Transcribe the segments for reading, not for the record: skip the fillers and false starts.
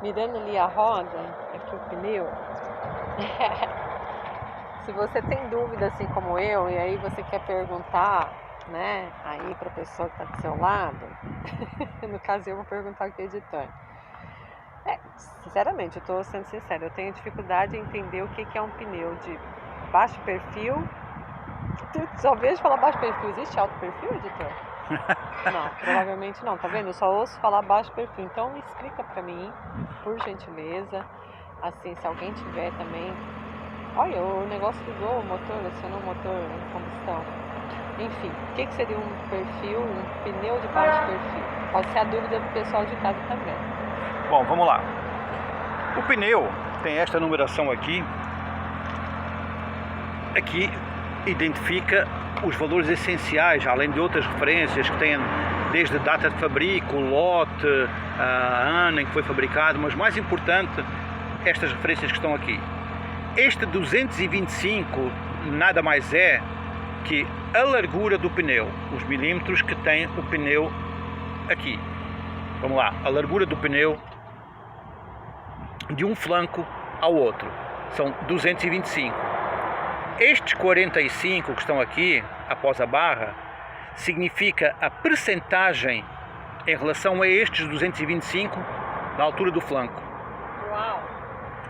Mirando ali a roda, aqui o pneu, se você tem dúvida assim como eu, e aí você quer perguntar, né, aí para a pessoa que está do seu lado, no caso eu vou perguntar aqui editor. Sinceramente, eu estou sendo sincera, eu tenho dificuldade em entender o que é um pneu de baixo perfil. Só vejo falar baixo perfil, existe alto perfil, editor? Não, provavelmente não, tá vendo? Eu só ouço falar baixo perfil, então explica pra mim, por gentileza, assim, se alguém tiver também. Olha, o negócio ligou o motor, acionou o motor em combustão. Enfim, o que seria um perfil, um pneu de baixo perfil? Pode ser a dúvida do pessoal de casa também. Bom, vamos lá. O pneu tem esta numeração aqui. Aqui identifica os valores essenciais, além de outras referências que têm desde data de fabrico, lote, ano em que foi fabricado, mas mais importante, estas referências que estão aqui. Este 225 nada mais é que a largura do pneu, os milímetros que tem o pneu aqui. Vamos lá, a largura do pneu de um flanco ao outro são 225. Estes 45 que estão aqui, após a barra, significa a percentagem em relação a estes 225 na altura do flanco. Uau!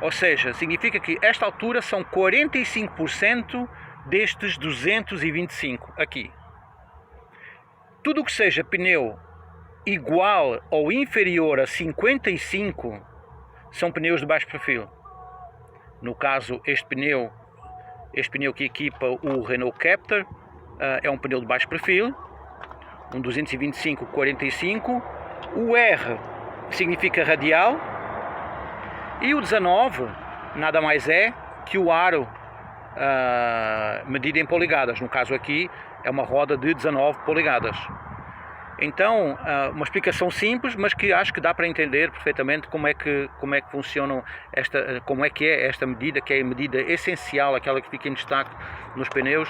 Ou seja, significa que esta altura são 45% destes 225 aqui. Tudo que seja pneu igual ou inferior a 55 são pneus de baixo perfil. No caso, este pneu que equipa o Renault Captur é um pneu de baixo perfil, um 225/45. O R significa radial e o 19 nada mais é que o aro medido em polegadas. No caso aqui é uma roda de 19 polegadas. Então, uma explicação simples, mas que acho que dá para entender perfeitamente como é que funcionam como é que é esta medida, que é a medida essencial, aquela que fica em destaque nos pneus.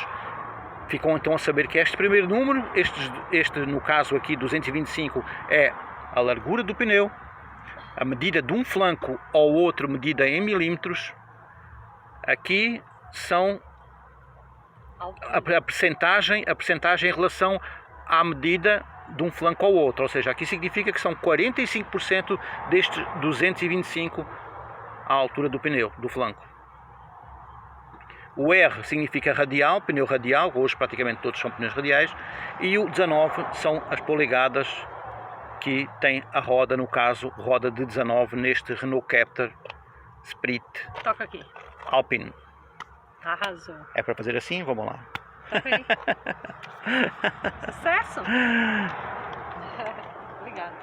Ficam então a saber que este primeiro número, este no caso aqui 225, é a largura do pneu, a medida de um flanco ao outro medida em milímetros. Aqui são a percentagem em relação à medida de um flanco ao outro, ou seja, aqui significa que são 45% destes 225 à altura do pneu, do flanco. O R significa radial, pneu radial, hoje praticamente todos são pneus radiais, e o 19 são as polegadas que tem a roda, no caso, roda de 19 neste Renault Captur Sprit. Toca aqui. Alpine. Arrasou. É para fazer assim? Vamos lá. Sucesso! Obrigada.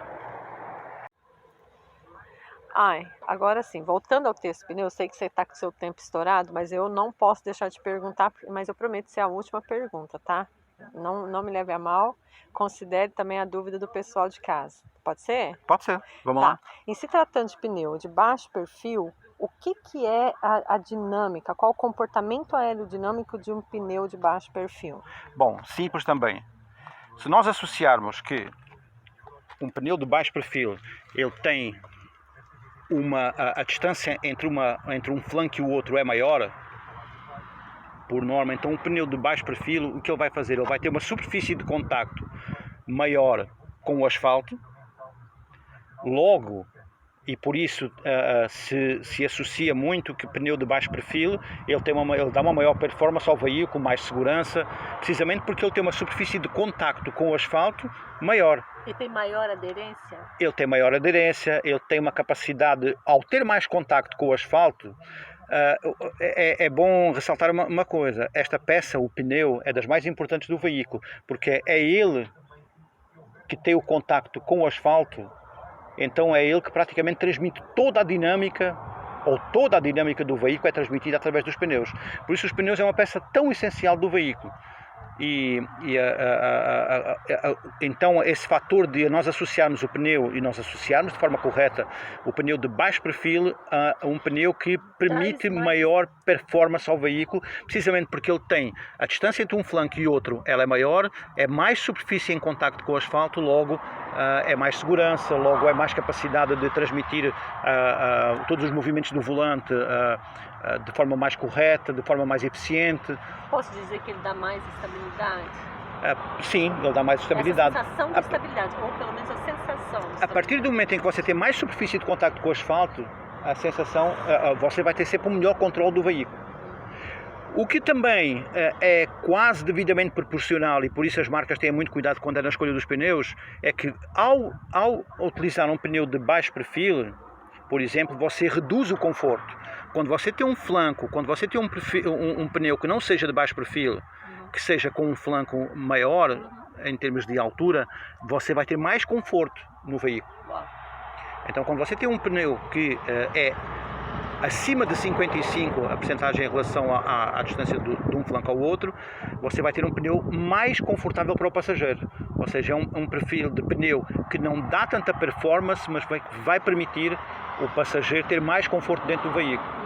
Agora sim, voltando ao texto pneu, eu sei que você está com o seu tempo estourado, mas eu não posso deixar de perguntar, mas eu prometo ser a última pergunta, tá? Não me leve a mal, considere também a dúvida do pessoal de casa. Pode ser? Pode ser, vamos Tá. lá. Em se tratando de pneu de baixo perfil, o que é a dinâmica? Qual o comportamento aerodinâmico de um pneu de baixo perfil? Bom, simples também. Se nós associarmos que um pneu de baixo perfil ele tem a distância entre um flanco e o outro é maior, por norma, então um pneu de baixo perfil, o que ele vai fazer? Ele vai ter uma superfície de contacto maior com o asfalto, logo, e por isso se associa muito que o pneu de baixo perfil ele dá uma maior performance ao veículo, mais segurança, precisamente porque ele tem uma superfície de contacto com o asfalto maior. E tem maior aderência? Ele tem maior aderência, ele tem uma capacidade, ao ter mais contacto com o asfalto, é bom ressaltar uma coisa: esta peça, o pneu, é das mais importantes do veículo, porque é ele que tem o contacto com o asfalto. Então é ele que praticamente transmite toda a dinâmica, ou toda a dinâmica do veículo é transmitida através dos pneus. Por isso os pneus é uma peça tão essencial do veículo. Então esse fator de nós associarmos o pneu e nós associarmos de forma correta o pneu de baixo perfil a um pneu que permite maior performance ao veículo, precisamente porque ele tem a distância entre um flanco e outro, ela é maior, é mais superfície em contacto com o asfalto, logo é mais segurança, logo é mais capacidade de transmitir todos os movimentos do volante de forma mais correta, de forma mais eficiente. Posso dizer que ele dá mais estabilidade? Sim, ele dá mais estabilidade. A sensação de estabilidade, ou pelo menos a sensação de estabilidade. A partir do momento em que você tem mais superfície de contacto com o asfalto, a sensação, você vai ter sempre um melhor controle do veículo. O que também é quase devidamente proporcional, e por isso as marcas têm muito cuidado quando é na escolha dos pneus, é que ao utilizar um pneu de baixo perfil, por exemplo, você reduz o conforto. Quando você tem um flanco, quando você tem um pneu que não seja de baixo perfil, que seja com um flanco maior em termos de altura, você vai ter mais conforto no veículo. Então, quando você tem um pneu que é acima de 55 a percentagem em relação à distância de um flanco ao outro, você vai ter um pneu mais confortável para o passageiro. Ou seja, é um perfil de pneu que não dá tanta performance, mas vai permitir o passageiro ter mais conforto dentro do veículo.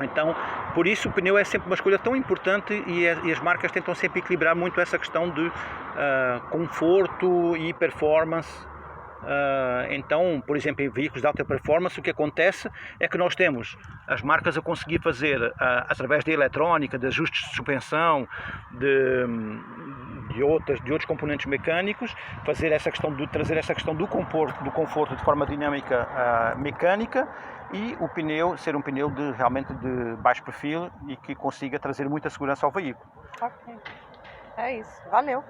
Então, por isso o pneu é sempre uma escolha tão importante e as marcas tentam sempre equilibrar muito essa questão de conforto e performance. Então, por exemplo, em veículos de alta performance, o que acontece é que nós temos as marcas a conseguir fazer, através da eletrónica, de ajustes de suspensão, de outros componentes mecânicos, trazer essa questão do conforto de forma dinâmica mecânica, e o pneu ser um pneu realmente de baixo perfil e que consiga trazer muita segurança ao veículo. Ok, é isso, valeu!